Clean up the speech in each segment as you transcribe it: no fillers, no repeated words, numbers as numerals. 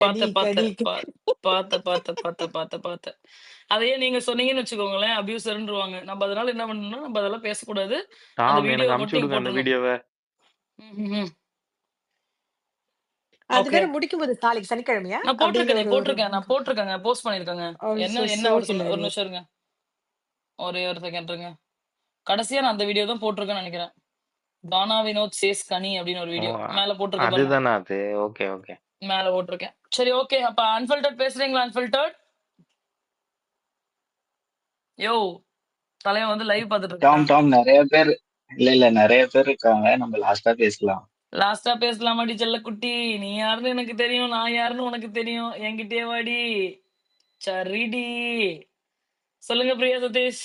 பார்த்தேன், கடி பார்த்தேன். பார்த்தேன், பார்த்தேன், பார்த்தேன், பார்த்தேன், பார்த்தேன். அதையே நீங்க சொன்னீங்கன்னு வச்சுக்கோங்களேன், அப்யூசர்ன்ருவாங்க. நம்ம அதனால என்ன பண்ணணும்னா, நம்ம அதெல்லாம் பேசக்கூடாது. அந்த டாம் எனக்கு வீடியோவ அனுப்பிச்சு மட்டும் விடுங்க அந்த போட்டுறணும். வீடியோவ. ம்ஹ்ம். அது ஓகே. வேற முடிக்கும்போது நாளைக்கு சனிக்கிழமையா? நான் அப்படின்ற போட்டிருக்கேனே, ஒரு ஒரு போட்டிருக்கேன். நான் போட்டிருக்கேங்க. போஸ்ட் பண்ணியிருக்கேங்க. ஆல்சோ என்ன என்ன சோ அவரு சொன்ன ஒரு ஹிலேரியஸ். நிமிஷம் இருங்க. ஒரே ஒரு செகண்ட் இருங்க. கடைசியா நான் அந்த வீடியோ தான் போட்டிருக்கேன்னு நெனைக்கிறேன். தானா வினோத் சேஸ் கனி அப்படின்னு ஒரு ஓ! வீடியோ. மேல போட்டிருக்கேன் பாருங்க. அதுதானா அது? Okay, okay. மேல போட்டிருக்கேன். சரி ஓகே. அப்ப அன்ஃபில்டர்ட் பேசுறீங்களா அன்ஃபில்டர்ட்? யோவ்! தலைவன் வந்து லைவ் பார்த்துட்டு டாம் இருக்கான். டாம் நிறைய பேர் இல்ல நிறைய பேர் இருக்காங்க. நம்ம லாஸ்டா பேசலாம். லாஸ்ட்டா பேசலாமாடி செல்லக்குட்டி? நீ யாருன்னு எனக்கு தெரியும். நான் யாருன்னு உனக்கு தெரியும். என்கிட்டயே வாடி. சரிடி. சொல்லுங்க பிரியா சதீஷ்.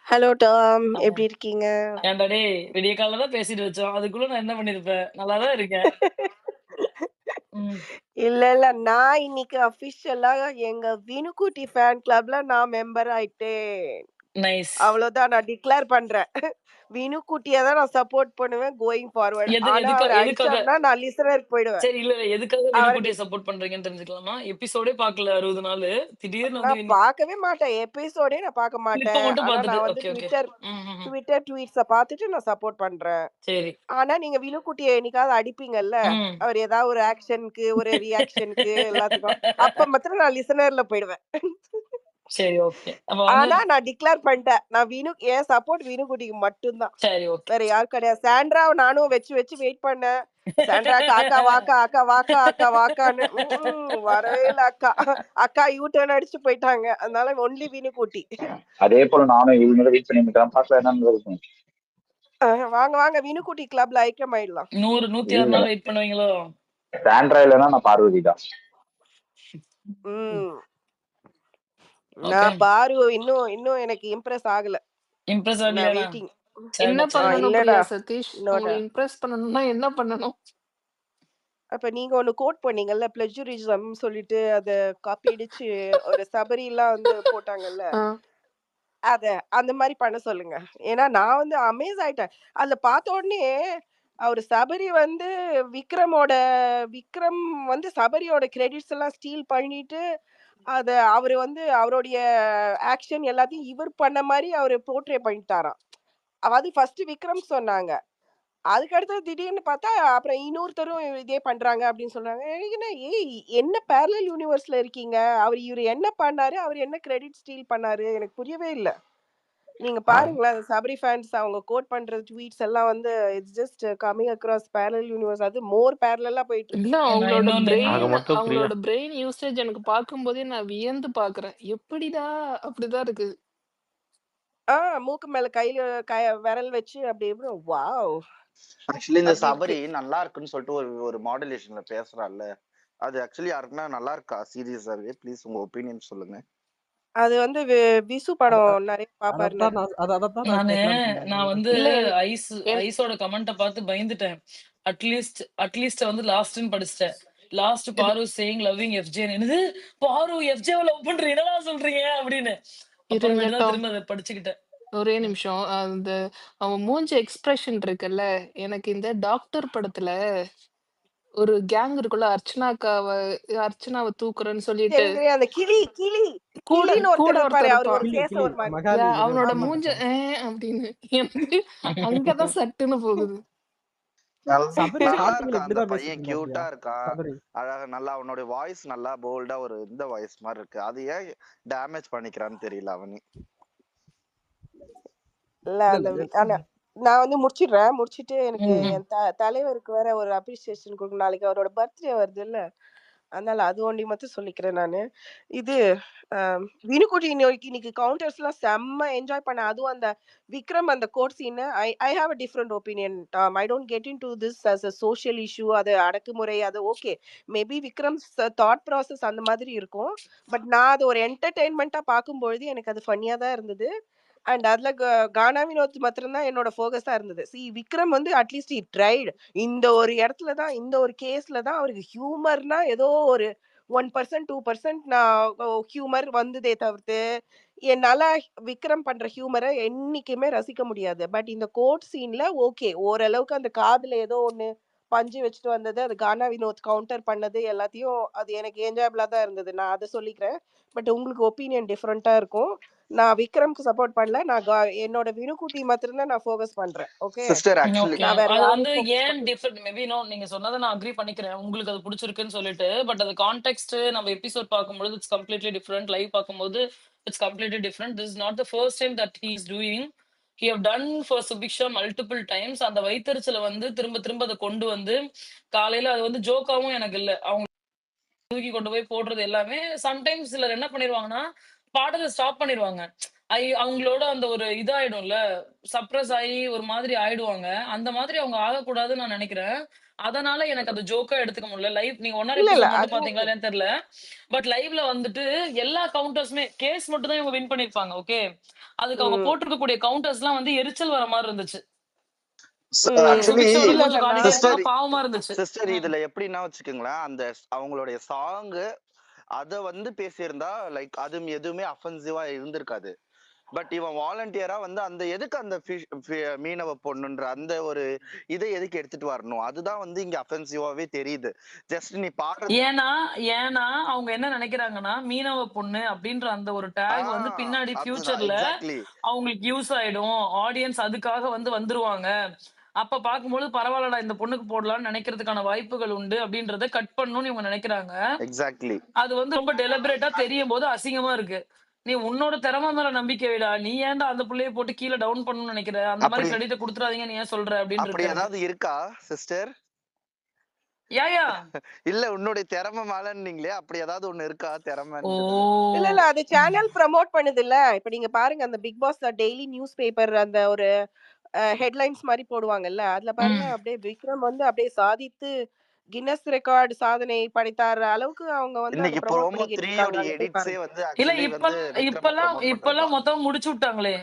ஹலோ டாம், எப்படி இருக்கீங்க? ஏன்டா டேய், விடிய காலைல தான் பேசிட்டு வச்சோம். அதுக்குள்ள நான் என்ன பண்ணிருப்பேன்? நல்லா தான் இருக்கேன். ம். இல்ல நான் இன்னைக்கு அபிஷியலா எங்க வினுக்குட்டி ஃபேன் கிளப்ல நான் மெம்பர் ஆயிட்டேன். நைஸ். அவ்வளவுதான், நான் டிக்ளேர் பண்றேன். வினுக்குட்டியை தான் நான் சப்போர்ட் பண்ணுவேன் கோயிங் ஃபார்வர்ட். ஆனா அவர் எதுக்காக? அடிச்சாருன்னா நான் லிசனருக்கு போயிடுவேன். சரி இல்ல எதுக்காக அவருக்கு வினுக்குட்டிய சப்போர்ட் பண்றீங்கன்னு தெரிஞ்சுக்கலாமா? எபிசோடே பார்க்கல 60 நாளு. திடீர்னு வந்து நான் பார்க்கவே மாட்டேன், எபிசோடே நான் பார்க்க கிளிப்ப மாட்டேன். மட்டும் ஆனா பார்த்துட்டு. நான் வந்து ஓகே, ஓகே. ட்விட்டர் ட்வீட்ஸ பார்த்துட்டு நான் சப்போர்ட் பண்றேன். சரி. ஆனா நீங்க வினுக்குட்டியை என்னைக்காவது அடிப்பீங்கல்ல, ம். அவர் ஏதாவது ஒரு ஆக்ஷனுக்கு ஒரு ரியாக்ஷனுக்கு எல்லாத்துக்கும், அப்ப மாத்திரம் நான் லிசனர்ல போயிடுவேன். சரி ஓகே. அப்ப வந்து ஆனா நான் டிக்ளேர் பண்ணிட்டேன், நான் என் சப்போர்ட் வினுக்குட்டிக்கு மட்டும்தான், சரி ஓகே. வேற யாரும் கிடையாது. சாண்ட்ராவை நானும் வச்சு வெயிட் பண்ணேன். சாண்ட்ராக்கு அக்கா வாக்கா அக்கா வாக்கா அக்கா வாக்கான்னு வரவே இல்ல அக்கா. அக்கா யூ டர்ன் அடிச்சு போயிட்டாங்க. அதனால ஒன்லி வினுக்குட்டி. அதே போல நானும் இவங்க வெயிட் பண்ணி நிக்கிறேன். பார்க்கல என்னன்னு இருக்கும். வாங்க வாங்க வினுக்குட்டி கிளப்ல ஐக்கியம் ஆயிடலாம். 100 106 நாள் வெயிட் பண்ணுவீங்களோ? சாண்ட்ரா இல்லைன்னா நான் பார்வதி தான். நான் பாரு இன்னும் எனக்கு இம்ப்ரெஸ் ஆகல. இம்ப்ரெஸ் நான் ஆகலையா? வெயிட்டிங். என்ன பண்ணணும் இல்லடா பிரியா சதீஷ்? இன்னோட உங்களை இம்ப்ரெஸ் பண்ணணும்னா என்ன பண்ணணும்? அப்ப நீங்க ஒண்ணு கோட் பண்ணீங்கல்ல, பிளஜரிசம் சொல்லிட்டு அத காப்பி அடிச்சு ஒரு சபரிலாம் வந்து போட்டாங்கல்ல, ஆ. அத அந்த மாதிரி பண்ண சொல்லுங்க. ஏன்னா நான் வந்து அமேஸ் ஆயிட்டேன். அதுல பார்த்த உடனே அவர் சபரி வந்து விக்ரம் வந்து சபரியோட கிரெடிட்ஸ் எல்லாம் ஸ்டீல் பண்ணிட்டு அத அவரு வந்து அவருடைய ஆக்ஷன் எல்லாத்தையும் இவர் பண்ண மாதிரி அவரு போர்ட்ரே பண்ணிட்டாராம். அது ஃபர்ஸ்ட் விக்ரம் சொன்னாங்க. அதுக்கடுத்து திடீர்னு பார்த்தா அப்புறம் இன்னொருத்தரும் இதே பண்றாங்க அப்படின்னு சொல்றாங்க. எனக்கு என்ன என்ன பேரலல் யூனிவர்ஸ்ல இருக்கீங்க? இவரு என்ன பண்ணாரு? அவர் என்ன கிரெடிட் ஸ்டீல் பண்ணாரு? எனக்கு புரியவே இல்ல. நீங்க பாருங்களேன், சபரி ஃபேன்ஸ் அவங்க கோட் பண்ற ட்வீட்ஸ் எல்லாம் வந்து it's just coming across parallel universe. அது மோர் பேரலலா போயிட்டு இருக்கு. இல்ல இன்னொன்னு அவங்களோட பிரெயின் யூசேஜ் எனக்கு பார்க்கும்போதே நான் வியந்து பாக்குறேன். எப்படிடா அப்படிதான் இருக்கு. மூக்கு மேல விரல் வச்சு அப்படி வாவ். ஆக்சுவலி இந்த சபரி நல்லா இருக்குன்னு சொல்லிட்டு ஒரு மாடுலேஷன்ல பேசுறாள்ல, அது ஆக்சுவலி யாருக்குன்னா நல்லா இருக்கா? சீரியஸாவே ப்ளீஸ் உங்க ஒப்பீனியன் சொல்லுங்க. அது வந்து விசு படம் நிறைய பாப்பாரு. நான் வந்து ஐஸோட கமெண்ட பார்த்து பயந்துட்டேன். அட்லீஸ்ட் வந்து லாஸ்ட்னு படிச்சிட்டேன். லாஸ்ட் பாரு சேயிங் லவ்விங் எஃப்ஜே. என்னது பாரு எஃப்ஜேவை லவ் பண்றீங்க, என்னடா சொல்றீங்க அப்படின்னு. அப்புறமேட்டு தான் திரும்ப அதை படிச்சுக்கிட்டேன். ஒரே நிமிஷம். அந்த அவன் மூஞ்சி எக்ஸ்பிரஷன் இருக்குல்ல, எனக்கு இந்த டாக்டர் படத்துல ஒரு கேங் இருக்குல்ல, அர்ச்சனாவை தூக்குறேன்னு சொல்லிட்டு அந்த கிளி கூட ஒருத்தர் இருப்பாரு. அவனோட மூஞ்ச அப்படின்னு எனக்கு அங்கதான் சட்டுன்னு போகுது. நல்லா இருக்கா அந்த பையன், கியூட்டா இருக்கா, அழகா நல்லா, அவனோட வாய்ஸ் நல்லா போல்டா ஒரு இந்த வாய்ஸ் மாதிரி இருக்கு. அது ஏன் டேமேஜ் பண்ணிக்கிறான்னு தெரியல அவனு. இல்ல நான் வந்து முடிச்சிட்டு எனக்கு என் தலைவருக்கு வேற ஒரு அப்ரிசியேஷன் கொடுக்கணும். நாளைக்கு அவரோட பர்த்டே வருது இல்ல, அதனால அது ஒண்டி மட்டும் சொல்லிக்கிறேன் நானு. இது வினுக்குட்டி இன்னைக்கு கவுண்டர்ஸ் எல்லாம் செம்ம என்ஜாய் பண்ண. அதுவும் அந்த விக்ரம் அந்த கோட் scene, I have a different opinion. I don't get in to this as a social issue. அது அடக்குமுறை, அது okay, maybe Vikram thought process அந்த மாதிரி இருக்கும். பட் நான் அது ஒரு என்டர்டெயின்மெண்ட்டா பார்க்கும்பொழுது எனக்கு அது ஃபன்னியா தான் இருந்தது. அண்ட் அதுல கானா வினோத் மாத்திரம் தான் என்னோட ஃபோகஸா இருந்தது. விக்ரம் வந்து அட்லீஸ்ட் he tried. இந்த ஒரு இடத்துல தான், இந்த ஒரு கேஸ்ல தான் அவருக்கு ஹியூமர்னா ஏதோ ஒரு 1% 2% நான் ஹியூமர் வந்ததே தவிர்த்து என்னால விக்ரம் பண்ற ஹியூமரை என்னைக்குமே ரசிக்க முடியாது. பட் இந்த கோர்ட் சீன்ல ஓகே, ஓரளவுக்கு அந்த காதுல ஏதோ ஒண்ணு பஞ்சு வச்சுட்டு வந்தது, அது கானா வினோத் கவுண்டர் பண்ணது எல்லாத்தையும் அது எனக்கு என்ஜாயபிளா தான் இருந்தது. நான் அதை சொல்லிக்கிறேன். பட் உங்களுக்கு ஒப்பீனியன் டிஃப்ரெண்டா இருக்கும். நான் விக்ரம்க்கு சப்போர்ட் பண்ணல. நான் என்னோட வினுக்குட்டி மாத்திரம் தான் நான் ஃபோக்கஸ் பண்றேன். ஓகே, சிஸ்டர் ஆக்சுவலி நான் வேற அது யாரையும் வந்து ஃபோக்கஸ் ஏன் பண்ணல. டிஃபரெண்ட் மேபி நீங்க சொன்னதை நான் அக்ரி பண்ணிக்கிறேன். உங்களுக்கு அது பிடிச்சிருக்குன்னு சொல்லிட்டு. பட் அது கான்டெக்ட் நம்ம எபிசோட் பார்க்கும்போது இட்ஸ் கம்ப்ளீட்லி டிஃப்ரெண்ட். லைவ் பார்க்கும்போது it's completely different. This is not the first time that he is doing. He have done for Subiksha multiple times. அந்த வைத்தறிச்சலை வந்து திரும்ப திரும்ப அதை கொண்டு வந்து காலையில அது வந்து ஜோக்காவும் எனக்கு இல்லை. அவங்க தூக்கி கொண்டு போய் போடுறது எல்லாமே சம்டைம்ஸ் சிலர் என்ன பண்ணிருவாங்கன்னா பாடத்தை ஸ்டாப் பண்ணிடுவாங்க. அவங்களோட அந்த ஒரு இதாயிடும்ல, சப்ரஸ் ஆகி ஒரு மாதிரி ஆயிடுவாங்க. அந்த மாதிரி அவங்க ஆகக்கூடாதுன்னு நான் நினைக்கிறேன். அதனால எனக்கு அது ஜோக்கா எடுத்துக்க முடியல. லைவ் நீங்க 1 இல்ல இல்ல எபிசோட் மட்டும் அது பாத்தீங்களா இல்லையான்னு தெரியல. பட் லைவ்ல வந்துட்டு எல்லா கவுண்டர்ஸுமே கேஸ் மட்டும் தான் இவங்க வின் பண்ணிருப்பாங்க. ஓகே, அதுக்கு அவங்க போட்டிருக்கக்கூடிய கவுண்டர்ஸ் எல்லாம் வந்து எரிச்சல் வர மாதிரி இருந்துச்சு. ஆக்சுவலி சுபிக்ஷாவோட இல்ல கொஞ்சம் நான் சிஸ்டர் பாவமா இருந்துச்சு. சிஸ்டர் இதுல எப்படின்னா வச்சுக்கோங்களேன், அந்த அவங்களுடைய சாங் அத வந்து பேசியிருந்தா லைக் அது எதுவுமே அஃபென்சிவா இருந்திருக்காது. பட் இவன் வாலண்டியரா வந்து அந்த எதுக்கு அந்த மீனவ பொண்ணுன்ற அந்த ஒரு இதை எதுக்கு எடுத்துட்டு வரணும், அதுதான் வந்து இங்க அஃபென்சிவாவே தெரியுது. ஜஸ்ட் நீ பாடுறது ஏன்னா அவங்க என்ன நினைக்கிறாங்கன்னா மீனவ பொண்ணு அப்படின்ற அந்த ஒரு டேக் வந்து பின்னாடி அதுதான் ஃபியூச்சர்ல எக்ஸாக்ட்லி. அவங்களுக்கு யூஸ் ஆயிடும். ஆடியன்ஸ் அதுக்காக வந்து வந்துருவாங்க. அப்ப பார்க்கும்போது பரவாயில்லடா இந்த பொண்ணுக்கு போடலாம்னு நினைக்கிறதுக்கான வாய்ப்புகள் உண்டு அப்படின்றத கட் பண்ணணும்னு இவங்க நினைக்கிறாங்க. எக்ஸாக்ட்லி. அது வந்து ரொம்ப டெலிபரேட்டா தெரியும் போது அசிங்கமா இருக்கு. நீ உன்னோட திறமை மேல நம்பிக்கை விடா. நீ ஏன்டா அந்த புள்ளைய போட்டு கீழே டவுன் பண்ணணும்னு நினைக்கிற? அந்த மாதிரி அப்படி கிரெடிட் கொடுத்துறாதீங்க நீ ஏன் சொல்ற அப்படின்னு அப்படி இருக்கு எனக்கு. ஏதாவது இருக்கா சிஸ்டர்? யா இல்ல உன்னுடைய திறமை மேலன்னீங்களே, அப்படி ஏதாவது ஒண்ணு இருக்கா ஓ திறமைன்றது? இல்ல இல்ல அது சேனல் ப்ரமோட் பண்ணுது இல்ல. இப்ப நீங்க பாருங்க அந்த Bigg Boss daily news paper அந்த ஒரு ஹெட்லைன்ஸ் மாதிரி போடுவாங்கல்ல. அதுல பாருங்க ம். அப்படியே விக்ரம் வந்து அப்படியே சாதித்து கின்னஸ் ரெக்கார்ட் சாதனை படைத்தார் அளவுக்கு அவங்க வந்து அதை இன்னைக்கு ப்ரமோட் ப்ரோமோ பண்ணிக்கிட்டு 3 இருக்காங்க. உடைய அங்க போய் எடிட்ஸே பாருங்க. வந்து இல்ல ஆக்சுவலி வந்து விக்ரம ப்ரோமோட் இப்பெல்லாம் பண்றதுதான். மொத்தம் முடிச்சு விட்டாங்களே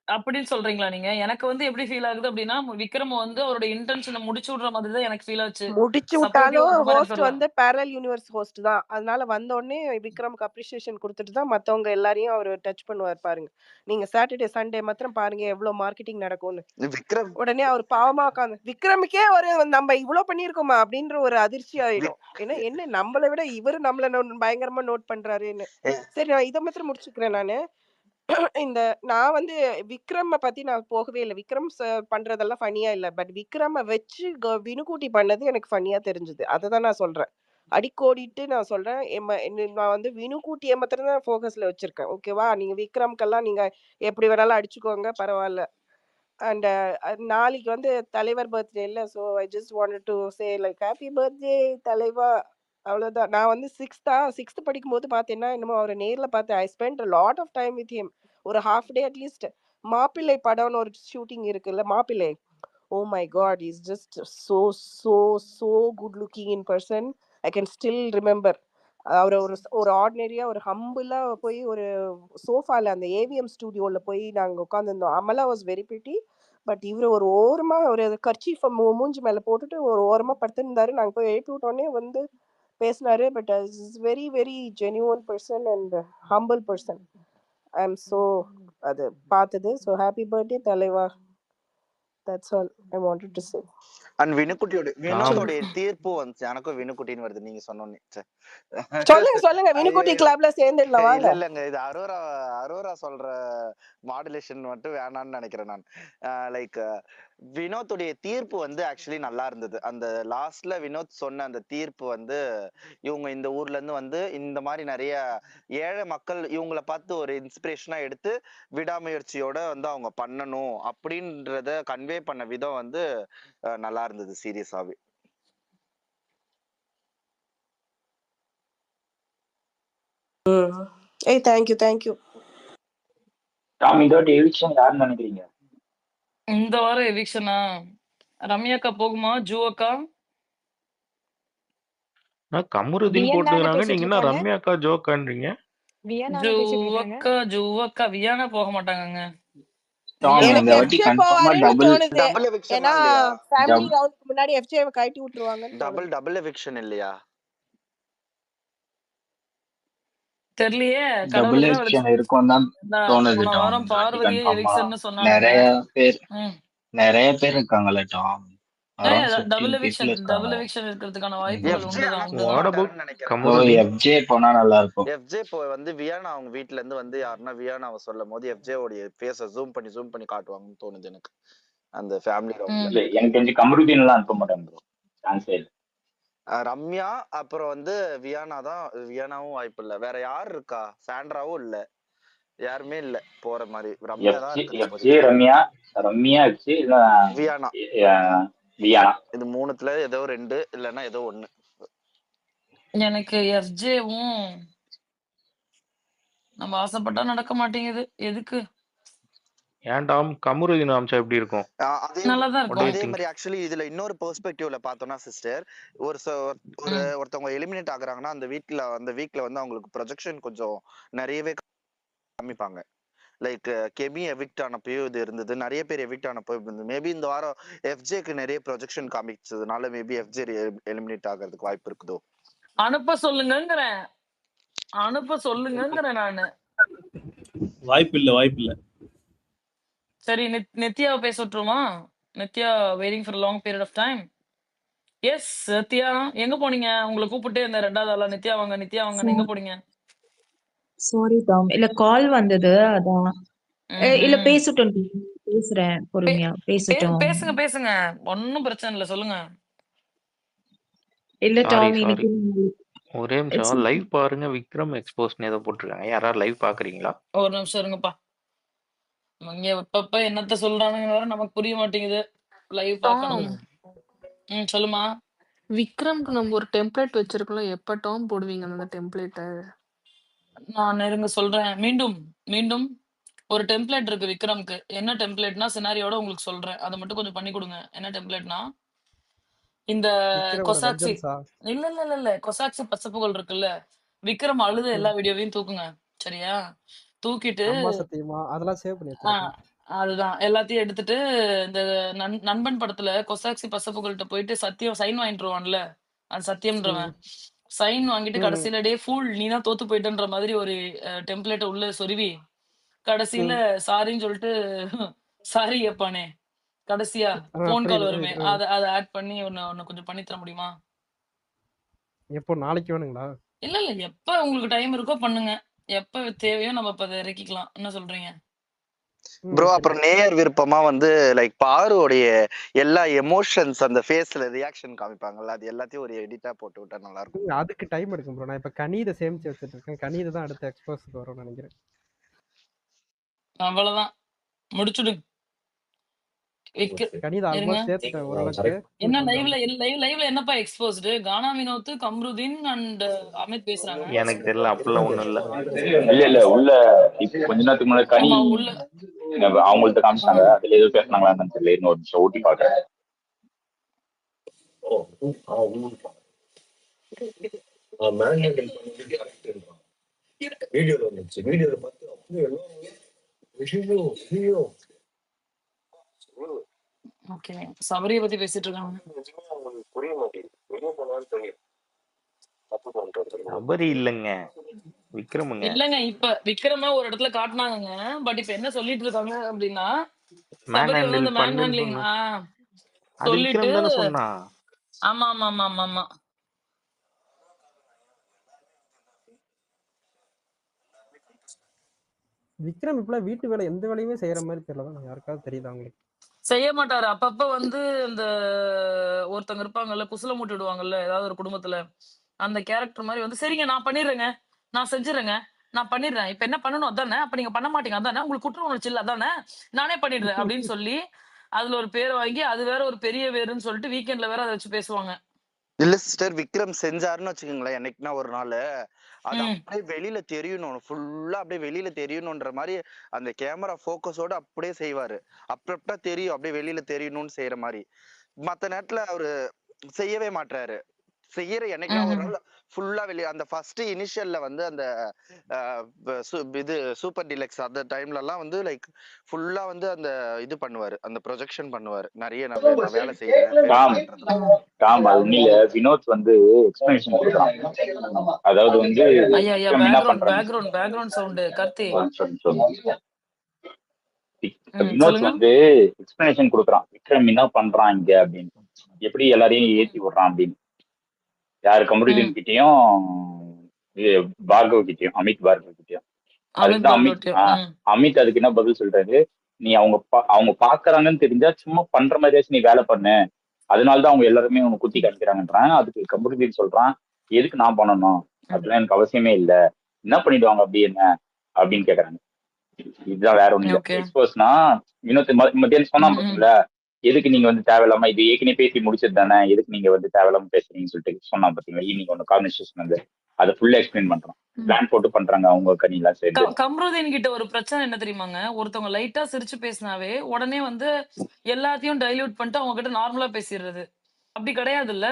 அப்படின்னு சொல்றீங்களா நீங்க? எனக்கு வந்து எப்படி ஃபீல் ஆகுது அப்படின்னா விக்ரம் வந்து அவரோட இன்டென்ஷனை முடிச்சு விடுற மாதிரி தான் எனக்கு ஃபீல் ஆச்சு. முடிச்சு சப்போர்ட்டிவா விட்டாலும் இருக்க மாதிரி எனக்கு ஹோஸ்ட் தெரியல. வந்து பேரல் யூனிவர்ஸ் ஹோஸ்ட் தான். அதனால வந்த உடனே விக்ரமுக்கு அப்ரிசியேஷன் கொடுத்துட்டு தான் மத்தவங்க எல்லாரையும் அவர் டச் பண்ணுவார் பாருங்க. நீங்க சாட்டர்டே சண்டே மாத்திரம் பாருங்க எவ்வளவு மார்க்கெட்டிங் நடக்கும்னு. விக்ரம் உடனே அவர் பாவமா உட்காந்து விக்ரமுக்கே ஒரு நம்ம இவ்வளவு பண்ணிருக்கோமா அப்படின்ற ஒரு அதிர்ச்சி ஆயிடும். ஏன்னா என்ன நம்மளை விட இவரு நம்மள பயங்கரமா நோட் பண்றாருன்னு. சரி நான் இதை மாத்திரம் முடிச்சுக்கிறேன் நானு. இந்த நான் வந்து விக்ரம பத்தி நான் போகவே இல்லை. விக்ரம் பண்றதெல்லாம் ஃபனியா இல்ல. பட் விக்ரம வச்சு வினுக்கூட்டி பண்ணது எனக்கு ஃபனியா தெரிஞ்சது. அதை தான் நான் சொல்றேன். அடிக்கோடிட்டு நான் சொல்றேன். நான் வந்து வினுக்கூட்டியை மாத்திரம் தான் ஃபோக்கஸ்ல வச்சிருக்கேன். ஓகேவா? நீங்க விக்ரம்க்கெல்லாம் நீங்க எப்படி வேணாலும் அடிச்சுக்கோங்க, பரவாயில்ல. அண்ட் நாளைக்கு வந்து தலைவர் பர்த்டே இல்ல. So I just wanted to say like happy birthday தலைவா. அவ்வளவுதான். நான் வந்து சிக்ஸ்த் படிக்கும்போது பார்த்தேன்னா என்னமோ அவரை நேர்ல பார்த்தேன். I spend lot of time with him. ஒரு ஹாஃப் டே அட்லீஸ்ட். மாப்பிள்ளை படம்னு ஒரு ஷூட்டிங் இருக்குல்ல, Mappillai. Oh my god, is just so so so good looking in person. I can still remember. அவர் ஒரு ஒரு ஆர்டினரியா ஒரு ஹம்பிளா போய் ஒரு சோஃபால அந்த ஏவிஎம் ஸ்டுடியோல போய் நாங்க உட்காந்துருந்தோம். Amala was very pretty. But இவர் ஒரு ஓரமா ஒரு கர்ச்சீஃபை மூஞ்சி மேல போட்டுட்டு ஒரு ஓரமா படுத்திருந்தாரு. நாங்க போய் எழுப்பி விட்டோடனே வந்து பேசினாரு. But is very very genuine person and humble person. I am so அது பார்த்தது. ஸோ ஹாப்பி பர்த்டே தலைவா. That's all I wanted to say. And வினுக்குட்டியோட தீர்ப்பு வந்துச்சு. எனக்கும் வினுக்குட்டின்னு வருது நீங்க சொன்னோன்னே. சொல்லுங்க வினுக்குட்டி கிளப்ல சேர்ந்துடலாம் வாங்க. இல்லங்க, இது அரோரா சொல்ற மாடுலேஷன் மட்டும் வேணாம்னு நினைக்கிறேன் நான். லைக் வினோத்துடைய தீர்ப்பு வந்து ஆக்சுவலி நல்லா இருந்தது. அந்த லாஸ்ட்ல வினோத் சொன்ன அந்த தீர்ப்பு வந்து இவங்க இந்த ஊர்ல இருந்து வந்து இந்த மாதிரி நிறைய ஏழை மக்கள் இவங்கள பார்த்து ஒரு இன்ஸ்பிரேஷனா எடுத்து விடாமுயற்சியோட வந்து அவங்க பண்ணணும் அப்படின்றத கன்வே பண்ண விதம் வந்து நல்லா இருந்தது சீரியஸாவே. ஏய் தேங்க்யூ. டாம், இதோட எவிக்ஷன் யாருன்னு நினைக்கிறீங்க? இந்த வாரம் எவிக்ஷனா ரம்யாக்கா போகுமா? ஜூ அக்கா கமருதீன் போட்டுக்கிறாங்க. நீங்க என்ன ரம்யாக்கா ஜோக்கான்றீங்க? ஜூ அக்கா வியானா போக மாட்டாங்கங்க. டாம், எனக்கு இந்த வாட்டி FJ கன்ஃபார்மா போவாருன்னு தோணுது. டபுள் எவிக்ஷன் ஏன்னா இல்லையா? ஃபேமிலி ரவுண்டுக்கு முன்னாடி FJ கழட்டி விட்டுருவாங்கன்னு தோணுது. டபுள் எவிக்ஷன் இல்லையா? தெரியலையே. டபுள் கடவுளுக்கு தான் எவிக்ஷன் இருக்கும் தான் தோணுது போன டாம். வாரம் இந்த வாட்டி பார்வதியே கன்ஃபார்மா எவிக்ஷன் சொன்னாங்க. நிறைய பேர் இருக்காங்கல்ல Tom. Around double 15 eviction people இருக்காங்க. இருக்கிறதுக்கான வாய்ப்புகள் FJ உண்டுதான் அனௌன்ஸ் உண்டுதான். வாட் அபவுட் பண்ணிட்டாருன்னு நினைக்கிறேன். ஓ கமருதீன்? FJ போனா நல்லா இருக்கும். FJ வந்து வியானா அவங்க வீட்ல இருந்து வந்து யாருன்னா வியானாவை சொல்லும் போது FJ உடைய ஃபேஸ ஜூம் பண்ணி காட்டுவாங்கன்னு தோணுது எனக்கு அந்த ஃபேமிலி ரவுண்ட்ல. இல்ல எனக்கு தெரிஞ்சு கமருதீன் எல்லாம் அனுப்ப மாட்டாங்க ப்ரோ. சான்ஸே இல்ல. ரம்யா அப்புறம் வந்து வியானா தான். வியானாவும் வாய்ப்பு இல்ல. வேற யார் இருக்கா? சாண்ட்ராவும் இல்ல. யாருமே இல்ல போற மாதிரி. ரம்யா தான் இருக்கு FJ இப்போதைக்கு. ரம்யா FJ இல்ல வியானா. வியானா. இது மூணுத்துல ஏதோ 2 இல்லன்னா ஏதோ 1. எனக்கு FJவும் நம்ம ஆசைப்பட்டா நடக்க மாட்டேங்குது. எதுக்கு? ஏன்டாம் கமருதீன் அமிச்சா எப்படி இருக்கும்? நல்லாதான் What do you இருக்கும். அதே think? மாதிரி ஆக்சுவலி இதுல இன்னொரு பெர்ஸ்பெக்டிவ்ல பார்த்தோம்னா சிஸ்டர், ஒருத்தவங்க எலிமினேட் ஆகுறாங்கன்னா அந்த வீக்ல வந்து அவங்களுக்கு ப்ரொஜெக்ஷன் கொஞ்சம் நிறையவே காமிப்பாங்க. லைக் கெமி எவிக்ட் ஆனப்போ இது இருந்தது, நிறைய பேர் எவிக்ட் ஆனப்போ இருந்தது. மேபி இந்த வாரம் FJக்கு நிறைய ப்ரொஜெக்ஷன் காமிச்சதுனால மேபி FJ எலிமினேட் ஆகிறதுக்கு வாய்ப்பு இருக்குதோ. அனுப்ப சொல்லுங்கங்கிறேன் நானு. வாய்ப்பு இல்ல. சரி, நித்யாவை பேச விட்டுருமா? Nithya waiting for long period of time. Yes Nithya, எங்க போனீங்க? உங்களை கூப்பிட்டே இந்த 2வது ஆளா நித்யா வாங்க எங்க போனீங்க? சாரி டாம், இல்ல கால் வந்தது அதான். இல்ல பேசட்டும், பேசுறேன் பொறுமையா பேசட்டும். பேசுங்க ஒன்னும் பிரச்சனை இல்ல, சொல்லுங்க. இல்ல சாரி டாம், சாரி இன்னைக்கு ஒரே நிமிஷம் லைவ் பாருங்க. விக்ரம் எக்ஸ்போஸ்னு ஏதோ போட்டிருக்காங்க. யாராவது லைவ் பாக்குறீங்களா? ஒரு நிமிஷம் இருங்கப்பா. இங்க எப்பப்ப என்னத்த சொல்றானுங்க வேற நமக்கு புரிய மாட்டேங்குது. லைவ் பார்க்கணும். சொல்லுமா. விக்ரம்க்கு நம்ம ஒரு டெம்ப்ளேட் வச்சிருக்கோம். எப்ப டாம் போடுவீங்க அந்த டெம்ப்ளேட்டை? நான் இருங்க சொல்றேன். மீண்டும் ஒரு டெம்ப்ளேட் இருக்கு விக்ரம்க்கு. என்ன டெம்ப்ளேட்னா சினாரியோட உங்களுக்கு சொல்றேன். அதை மட்டும் கொஞ்சம் பண்ணி கொடுங்க. என்ன டெம்ப்ளேட்னா இந்த கொசாக்சி இல்ல கொசாக்சி பச்சப்புகள் இருக்குல்ல, விக்ரம் அழுத எல்லா வீடியோவையும் தூக்குங்க. சரியா? தூக்கிட்டு அதுதான் எல்லாத்தையும் எடுத்துட்டு இந்த நண்பன் படத்துல கொசாக்சி பசப்புகள்கிட்ட போயிட்டு சத்தியம் சைன் வாங்கிட்டுருவான்ல, அந்த சத்தியம்ன்றவன் சைன் வாங்கிட்டு கடைசியில டே ஃபூல் நீ தான் தோத்து போயிட்டன்ற மாதிரி ஒரு டெம்ப்ளேட்டை உள்ள சொருவி கடைசியில சாரின்னு சொல்லிட்டு சாரி கேப்பானே கடைசியா போன் கால் வருமே, அதை ஆட் பண்ணி ஒன்னு கொஞ்சம் பண்ணி தர முடியுமா? எப்போ நாளைக்கு வேணுங்களா? இல்ல எப்ப உங்களுக்கு டைம் இருக்கோ பண்ணுங்க. எப்ப தேவையோ நம்ம இப்ப அதை இறக்கிக்கலாம். என்ன சொல்றீங்க ப்ரோ? அப்புறம் நேயர் விருப்பமா வந்து லைக் பாருடைய எல்லா எமோஷன்ஸ் அந்த ஃபேஸ்ல ரியாக்ஷன் காமிப்பாங்கல்ல, அது எல்லாத்தையும் ஒரு எடிட்டா போட்டு விட்டா நல்லா இருக்கும். அதுக்கு டைம் எடுக்கும் ப்ரோ. நான் இப்ப கனிதை சேமிச்சு வச்சிட்டு இருக்கேன். கனிதை தான் அடுத்த எக்ஸ்போஸ்க்கு வரும்னு நினைக்கிறேன். அவ்வளவுதான், முடிச்சுடு. கனிதை ஆல்மோஸ்ட் சேர்த்துட்டேன் ஓரளவுக்கு. என்ன லைவ்ல என்னப்பா எக்ஸ்போஸ்டு? கானா வினோத், கம்ருதீன் அண்ட் அமித் பேசுறாங்க. எனக்கு தெரியல, அப்படிலாம் ஒண்ணும் இல்ல இல்ல உள்ள இப்ப கொஞ்ச நேரத்துக்கு முன்னாடி கனி அவங்கள்ட்ட காமிச்சாங்க. அதுல ஏதோ பேசினாங்களா தெரியல. இன்னொரு நிமிஷம் ஓட்டி பாக்குறேன். ஓகே, சபரியை பத்தி பேசிட்டு இருக்காங்க. சபரி இல்லங்க, விக்ரமுங்க. இல்லங்க, இப்ப விக்ரம ஒரு இடத்துல காட்டினாங்க. பட் இப்ப என்ன சொல்லிட்டு இருக்காங்க அப்படின்னா சபரி வந்து இந்த மேன் ஹேண்ட்லிங் சொல்லிட்டு சொன்னா. ஆமா ஆமா ஆமா ஆமா ஆமா விக்ரம் இப்ப வீட்டு வேலை எந்த வேலையுமே செய்யற மாதிரி தெரியல. யாருக்காவது தெரியுதா உங்களுக்கு? செய்ய மாட்டாரு. அப்பப்ப வந்து இந்த ஒருத்தங்க இருப்பாங்கல்ல, குசல மூட்டி விடுவாங்கல்ல ஏதாவது ஒரு குடும்பத்துல, அந்த கேரக்டர் மாதிரி வந்து சரிங்க நான் பண்ணிடுறேங்க, நான் செஞ்சிடறேங்க, நான் பண்ணிடுறேன், இப்ப என்ன பண்ணணும் அதானே, அப்ப நீங்க பண்ண மாட்டீங்க அதானே, உங்களுக்கு குற்ற உணர்ச்சி இல்ல அதானே, நானே பண்ணிடுறேன் அப்படின்னு சொல்லி அதுல ஒரு பேரை வாங்கி அது வேற ஒரு பெரிய வேறுன்னு சொல்லிட்டு வீக்கெண்ட்ல வேற அதை வச்சு பேசுவாங்க. இல்ல சிஸ்டர், விக்ரம் செஞ்சாருன்னு வச்சுக்கோங்களேன் என்னைக்குன்னா ஒரு நாள், அது அப்படியே வெளியில தெரியணும், ஃபுல்லா அப்படியே வெளியில தெரியணும்ன்ற மாதிரி அந்த கேமரா போக்கஸோட அப்படியே செய்வாரு. அப்பப்பா தெரியும், அப்படியே வெளியில தெரியணும்னு செய்யற மாதிரி. மத்த நேரத்துல அவரு செய்யவே மாட்டாரு. செய்யற என்னைக்குன்னா ஒரு நாள் ஃபுல்லா வெளியே அந்த ஃபர்ஸ்ட் இனிஷியல்ல வந்து அந்த இது சூப்பர் டிலக்ஸ் அந்த டைம்ல எல்லாம் வந்து லைக் ஃபுல்லா வந்து அந்த இது பண்ணுவாரு, அந்த ப்ரொஜெக்ஷன் பண்ணுவாரு. நிறைய நான் வேலை செய்யறேன். வினோத் வந்து எக்ஸ்பிளனேஷன் கொடுக்குறான். அதாவது வந்து பேக்ரவுண்ட் சவுண்ட் கார்த்தி. வினோத் வந்து எக்ஸ்பிளனேஷன் கொடுக்குறான், விக்ரம் என்ன பண்றான் இங்க அப்படின்னு. எப்படி எல்லாரையும் ஏத்தி விடுறான் அப்படின்னு. யாரு ம். கமருதீன் கிட்டயும் இது பார்கவ் கிட்டயும், அமித் பார்கவ் கிட்டயும். அமித் அதுக்குதான் பார்கவட்டியும். ம். அமித் அதுக்கு என்ன பதில் சொல்றாரு, நீ அவங்க பாக்குறாங்கன்னு தெரிஞ்சா சும்மா பண்ற மாதிரியாச்சும் நீ வேலை பண்ணு, அதனாலதான் அவங்க எல்லாருமே உனக்கு குத்தி காமிக்கிறாங்கன்றான். அதுக்கு கமருதீன் சொல்றான், எதுக்கு நான் பண்ணணும், ம். அதெல்லாம் எனக்கு அவசியமே இல்ல, என்ன பண்ணிடுவாங்க அப்படி என்ன அப்படின்னு கேக்குறாங்க. இதுதான், வேற ஒண்ணு இல்ல. ஓகே. எக்ஸ்போஸ்னா வினோத் மத்தியானம் சொன்னா ம். ம். பாத்தீங்களா, எதுக்கு நீங்க வந்து தேவையில்லாம, இது ஏற்கனவே பேசி முடிச்சது தானே, எதுக்கு நீங்க வந்து தேவையில்லாம பேசுறீங்கன்னு சொல்லிட்டு சொன்னா பாத்தீங்களா, ஈவினிங் ஒன்று கான்வர்சேஷன் வந்து அதை ஃபுல்லா எக்ஸ்பிளைன் பண்றான். ம். பிளான் போட்டு பண்றாங்க அவங்க கனிலாம் சேர்ந்து. கம்ருதீன் கிட்ட ஒரு பிரச்சனை என்ன தெரியுமாங்க? ஒருத்தவங்க லைட்டா சிரிச்சு பேசினாவே, உடனே வந்து எல்லாத்தையும் டைல்யூட் பண்ணிட்டு அவங்க கிட்ட நார்மலா பேசிடுறது. அப்படி கிடையாதுல்ல.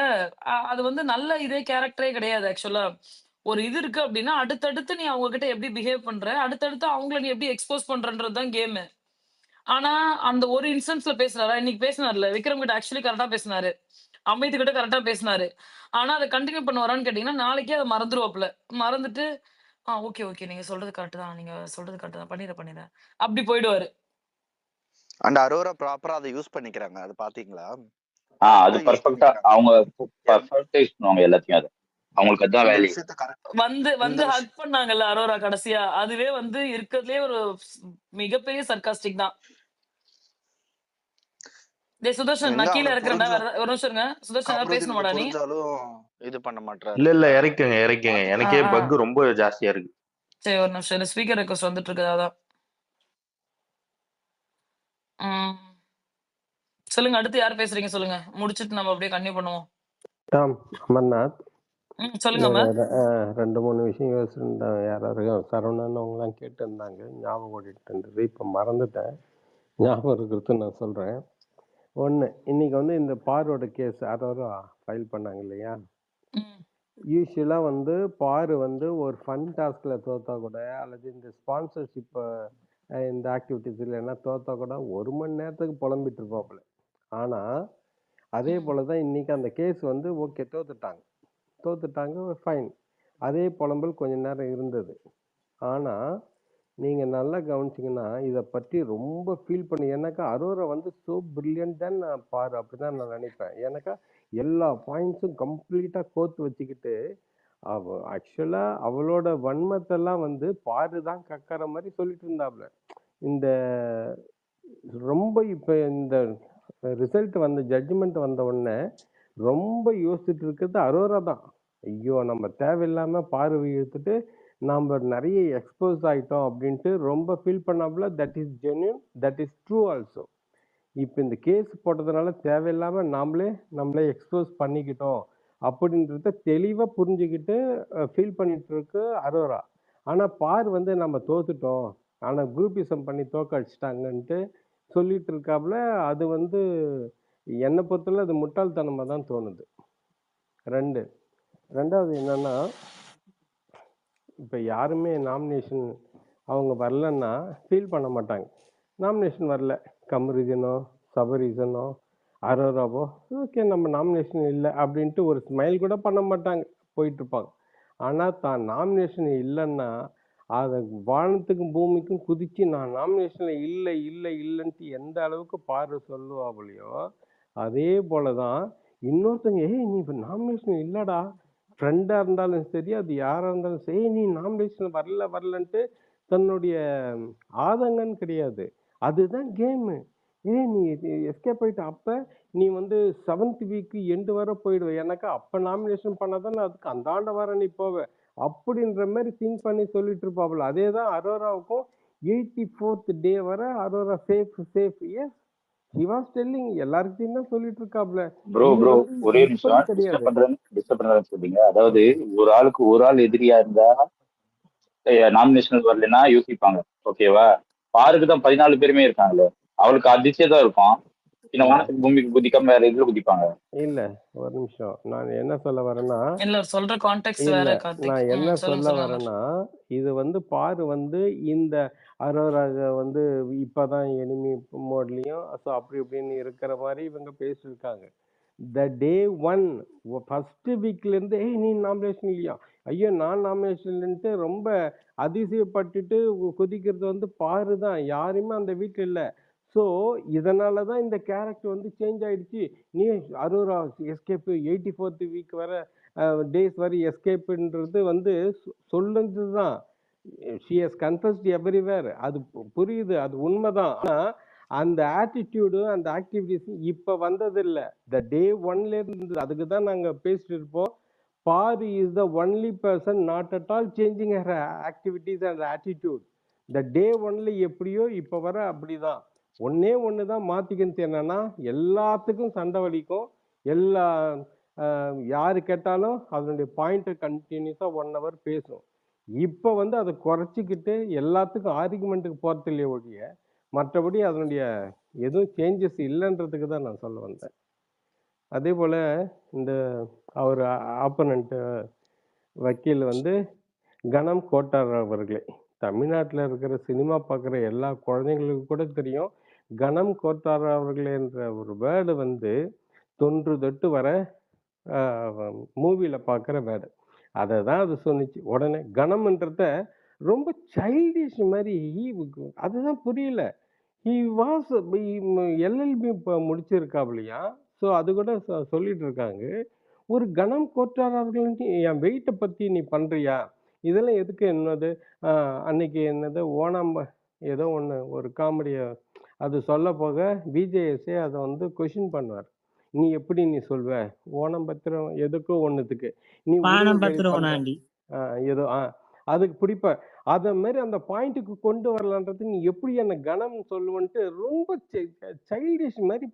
அது வந்து நல்ல இதே கேரக்டரே கிடையாது ஆக்சுவலா. ஒரு இது இருக்கு அப்படின்னா, அடுத்தடுத்து நீ அவங்க கிட்ட எப்படி பிஹேவ் பண்ற, அடுத்தடுத்து அவங்கள நீ எப்படி எக்ஸ்போஸ் பண்றன்றது தான் கேமு. ஆனா, அந்த ஒரு இன்ஸ்டன்ஸ்ல பேசுனாரா? இன்னைக்கு பேசினார்ல, விக்ரம் கிட்ட ஆக்சுவலி கரெக்ட்டா பேசினாரு. அமித் கிட்ட கரெக்ட்டா பேசினாரு. ஆனா, அத கன்டின்யூ பண்ணுவாரான்னு கேட்டீங்கன்னா, நாளைக்கே அத மறந்துருவாப்புல. மறந்துட்டு, ஓகே, ஓகே. நீங்க சொல்றது கரெக்ட் தான். நீங்க சொல்றது கரெக்ட் தான். பண்ணிடுறேன். அப்படி போயிடுவாரு. அண்ட் அரோரா ப்ராப்பரா அதை யூஸ் பண்ணிக்கிறாங்க. அது பாத்தீங்களா? அது பர்ஃபெக்ட்டா அவங்க பர்ஃபெக்டைஸ் பண்ணுவாங்க எல்லாத்தையும். அது அவங்களுக்கு அதான் அந்த வேலை. விஷயத்த கரெக்ட் வந்து ஹக் பண்ணாங்கல்ல அரோரா கடைசியா. அதுவே வந்து இருக்கிறதுலயே ஒரு மிகப்பெரிய சர்காஸ்டிக் தான். சுதர்ஷன் நான் கீழ இறக்குறேன்டா. ஒரு நிமிஷம் இருங்க. சுதர்ஷன் ஏதாவது பேசணுமாடா நீ? இது பண்ண மாட்டாரு. இல்ல இறக்குங்க. எனக்கே பக் ரொம்ப ஜாஸ்தியா இருக்கு. சரி ஒரு நிமிஷம். ஸ்பீக்கர் ரெக்வெஸ்ட் வந்துட்டு இருக்குது அதான். சொல்லுங்க, அடுத்து யார் பேசுறீங்க சொல்லுங்க. முடிச்சிட்டு நம்ம அப்படியே கன்டினியூ பண்ணுவோம். அமர்நாத். சொல்லுங்க. 2-3 விஷயம் யோசிச்சிருந்தேன். யாராரும் சரவணன் அவங்களாம் கேட்டிருந்தாங்க, ஞாபகம் ஓடிட்டு இருந்தது. இப்போ மறந்துட்டேன். ஞாபகம் இருக்கிறது நான் சொல்கிறேன். ஒன்று, இன்னைக்கு வந்து இந்த பாரோட கேஸ் அரோரா ஃபைல் பண்ணாங்க இல்லையா? யூஸ்வலாக வந்து பாரு வந்து ஒரு ஃபன் டாஸ்கில் தோத்தா கூட, அல்லது இந்த ஸ்பான்சர்ஷிப்பை இந்த ஆக்டிவிட்டிஸ் இல்லைன்னா தோத்தா கூட 1 மணி நேரத்துக்கு புலம்பிட்டு இருப்பாப்புல. ஆனால் அதே போல் தான் இன்றைக்கி அந்த கேஸ் வந்து ஓகே தோத்துட்டாங்க ஃபைன். அதே புலம்பல் கொஞ்ச நேரம் இருந்தது. ஆனால் நீங்கள் நல்லா கவனிச்சிங்கன்னா இதை பற்றி ரொம்ப ஃபீல் பண்ணி, எனக்கா அரோரா வந்து ஸோ பிரில்லியன்ட் தான் நான் பாரு அப்படி தான் நான் நினைப்பேன். எனக்கா எல்லா பாயிண்ட்ஸும் கம்ப்ளீட்டாக கோத்து வச்சுக்கிட்டு ஆக்சுவலாக அவளோட வன்மத்தெல்லாம் வந்து பாரு தான் கக்கிற மாதிரி சொல்லிட்டு இருந்தாப்புல. இந்த ரொம்ப இப்போ இந்த ரிசல்ட் வந்த ஜட்ஜ்மெண்ட் வந்த உடனே ரொம்ப யோசிச்சுட்டு இருக்கிறது அரோரா தான். ஐயோ நம்ம தேவையில்லாமல் பார்வை இழுத்துட்டு நாம் நிறைய எக்ஸ்போஸ் ஆகிட்டோம் அப்படின்ட்டு ரொம்ப ஃபீல் பண்ணாப்புல. That is genuine, that is true also. இப்போ இந்த கேஸ் போட்டதுனால தேவையில்லாமல் நம்மளே எக்ஸ்போஸ் பண்ணிக்கிட்டோம் அப்படின்றத தெளிவாக புரிஞ்சுக்கிட்டு ஃபீல் பண்ணிட்டு இருக்கு அரோரா. ஆனால் பார் வந்து நம்ம தோத்துட்டோம், ஆனால் குரூப்பிசம் பண்ணி தோக்கடிச்சிட்டாங்கன்ட்டு சொல்லிட்டு இருக்காப்புல. அது வந்து என்னை பொறுத்தவரை அது முட்டாள்தனமாக தான் தோணுது. ரெண்டாவது என்னன்னா, இப்போ யாருமே நாமினேஷன் அவங்க வரலன்னா ஃபீல் பண்ண மாட்டாங்க. நாமினேஷன் வரல, கமருதீனோ சபரீசனோ அரோராவோ ஓகே நம்ம நாமினேஷன் இல்லை அப்படின்ட்டு ஒரு ஸ்மைல் கூட பண்ண மாட்டாங்க, போயிட்டுருப்பாங்க. ஆனால் தான் நாமினேஷன் இல்லைன்னா அதை வானத்துக்கும் பூமிக்கும் குதித்து நான் நாமினேஷனில் இல்லைன்ட்டு எந்த அளவுக்கு பார்வை சொல்லுவாங்களையோ அதே போல தான் இன்னொருத்தங்க நீ இப்போ நாமினேஷன் இல்லைடா, ஃப்ரெண்டாக இருந்தாலும் சரி அது யாராக இருந்தாலும் சரி, நீ நாமினேஷன் வரலன்ட்டு தன்னுடைய ஆதங்கன்னு கிடையாது, அதுதான் கேமு. நீ எஸ்கேப் ஆகிட்ட, அப்போ நீ வந்து 7th வீக்கு எண்டு வர போயிடுவேன், எனக்கு அப்போ நாமினேஷன் பண்ணாதானே அதுக்கு அந்தாண்ட வர நீ போவ அப்படின்ற மாதிரி திங்க் பண்ணி சொல்லிட்டு இருப்பாப்புல. அதே தான் அரோராவுக்கும் 84th டே வர Aurora safe. Yes he was telling, எல்லாருக்கும் தான் சொல்லிட்டு இருக்காப்ல. ப்ரோ ஒரே நிமிஷம் டிஸ்டர்ப் பண்றேன்னு சொல்றீங்க. அதாவது ஒரு ஆள் எதிரியா இருந்தா நாமினேஷன் வரலன்னா யோசிப்பாங்க, ஓகேவா? பாருக்கு தான் 14 பேருமே இருக்காங்களே, அவளுக்கு அதிர்ச்சியா தான் இருக்கும். இன்னும் வானத்துக்கு பூமிக்கு குதிக்காம வேற எதுல குதிப்பாங்க? இல்ல ஒரு நிமிஷம், நான் என்ன சொல்ல வரேன்னா சொல்ற கான்டெக்ஸ்ட் வேற கார்த்திக். நான் என்ன சொல்ல வரேன்னா, இது வந்து பாரு வந்து இந்த அரோரா வந்து இப்பதான் எனிமி மோட்லயும் ஸோ அப்படி இப்படின்னு இருக்கிற மாதிரி இவங்க பேசியிருக்காங்க. த டே 1 ஃபர்ஸ்ட் வீக்ல இருந்து நீ நாமினேஷன் இல்லையா, ஐயோ நான் நாமினேஷன் இல்லைன்ட்டு ரொம்ப அதிசயப்பட்டுட்டு குதிக்கிறது வந்து பாரு தான். யாருமே அந்த வீட்டில் இல்லை. ஸோ இதனால தான் இந்த கேரக்டர் வந்து சேஞ்ச் ஆயிடுச்சு. நீ அரோரா எஸ்கேப் 84th வீக் வர டேஸ் வரை எஸ்கேப்புன்றது வந்து சொல்லுறது தான். She has confused everywhere. அது புரியுது, அது உண்மைதான். ஆனால் அந்த ஆட்டிடியூடு அந்த ஆக்டிவிட்டிஸ் இப்போ வந்ததில்லை. த டே ஒன்லேருந்து அதுக்கு தான் நாங்கள் பேசிட்டு இருப்போம். Paari is the only person not at all changing her activities and attitude. The day only எப்படியோ இப்போ வர அப்படிதான். ஒன்று தான் மாற்றிக்கிறது என்னன்னா, எல்லாத்துக்கும் சண்டை வலிக்கும். எல்லா யார் கேட்டாலும் அதனுடைய பாயிண்ட்டை கண்டினியூஸாக 1 hour பேசும். இப்போ வந்து அதை குறைச்சிக்கிட்டு எல்லாத்துக்கும் ஆர்குமெண்ட்டுக்கு போகிறது இல்லையே ஒழிய, மற்றபடி அதனுடைய எதுவும் சேஞ்சஸ் இல்லைன்றதுக்கு தான் நான் சொல்ல வந்தேன். அதே போல் இந்த அவர் ஆப்பனண்ட்டு வக்கீல் வந்து கணம் கோட்டார் அவர்களே, தமிழ்நாட்டில் இருக்கிற சினிமா பார்க்குற எல்லா குழந்தைங்களுக்கும் கூட தெரியும். கணம் கோட்டார் அவர்களே என்ற ஒரு வேர்டு வந்து தொன்று தொட்டு வர மூவியில் பார்க்குற வேர்டு. அதை தான் அது சொன்னிச்சு. உடனே கணம்ன்றத ரொம்ப சைல்டிஷ் மாதிரி அதுதான் புரியல. ஹி வாஸ் எல்எல்பி இப்போ முடிச்சிருக்காப்லையா. ஸோ அது கூட சொல்லிட்டு இருக்காங்க. ஒரு கணம் கோட்டார் அவர்களுக்கு என் வெயிட்டை பற்றி நீ பண்ணுறியா, இதெல்லாம் எதுக்கு என்னது அன்னைக்கு என்னது ஓணம் ஏதோ ஒன்று ஒரு காமெடியை அது சொல்ல போக பிஜேஎஸ்ஏ அதை வந்து கொஷின் பண்ணுவார். நீ எப்படி நீ சொல்வ ஓணம் பத்திரம் எதுக்கோ ஒன்றுத்துக்கு நீ ஏதோ அதுக்கு பிடிப்ப அதை மாதிரி அந்த பாயிண்ட்டுக்கு கொண்டு வரலான்றது நீ எப்படி என்ன கணம் சொல்லுவன்ட்டு ரொம்ப சைல்டிஷ் மாதிரி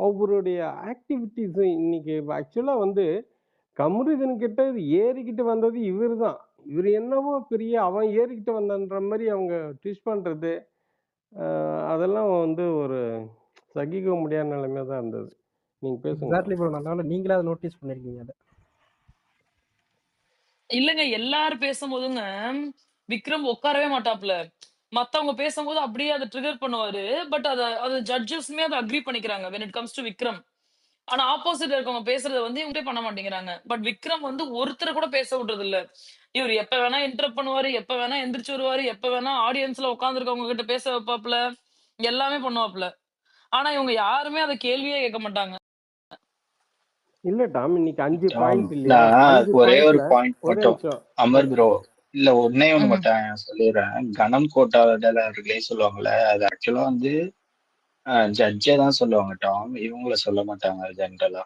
அவருடைய ஆக்டிவிட்டிஸ். இன்னைக்கு ஆக்சுவலாக வந்து கமருதீன் கிட்ட ஏறிக்கிட்டு வந்தது இவர் தான். இவர் என்னவோ பெரிய அவன் ஏறிக்கிட்டு வந்தன்ற மாதிரி அவங்க ட்விஸ்ட் பண்ணுறது அதெல்லாம் வந்து ஒரு சகிக்க முடியாத நிலைமையா தான் இருந்தது. நீங்க பேசுங்க. நல்ல நீங்களே அதை நோட்டீஸ் பண்ணிருக்கீங்க. அதை இல்லங்க எல்லாரும் பேசும்போதுங்க விக்ரம் உட்காரவே மாட்டாப்ல. மத்தவங்க பேசும்போது அப்படியே அதை ட்ரிகர் பண்ணுவாரு. பட் அது ஜட்ஜஸ்மே அதை அக்ரி பண்ணிக்கிறாங்க when it comes to Vikram. ஆனா ஆப்போசிட்ல இருக்கவங்க பேசுறத வந்து இவங்களே பண்ண மாட்டேங்கிறாங்க. பட் விக்ரம் வந்து ஒருத்தரை கூட பேச விடுறது இல்ல. இவர் எப்ப வேணா இன்டரப்ட் பண்ணுவாரு, எப்ப வேணா எந்திரிச்சு வருவாரு, எப்ப வேணா ஆடியன்ஸ்ல உட்கார்ந்துருக்கவங்க கிட்ட பேச வைப்பாப்ல, எல்லாமே பண்ணுவாப்ல. ஆனா இவங்க யாருமே அதை கேள்வியே கேட்க மாட்டாங்க. இல்ல டாம், இன்னைக்கு 5 டாம், பாயிண்ட் இல்லையா? நான் 5 ஒரே ஒரு பாயிண்ட்ல பாயிண்ட் ஒரே மட்டும் நிமிஷம். அமர் ப்ரோ, இல்ல ஒன்னே ஒண்ணு ம். மட்டும் சொல்லிடுறேன். கணம் கோட்டாளர்களே சொல்லுவாங்கல்ல, அது ஆக்சுவலா வந்து ஜட்ஜே தான் சொல்லுவாங்க டாம், இவங்கள சொல்ல மாட்டாங்க ஜென்ரலா.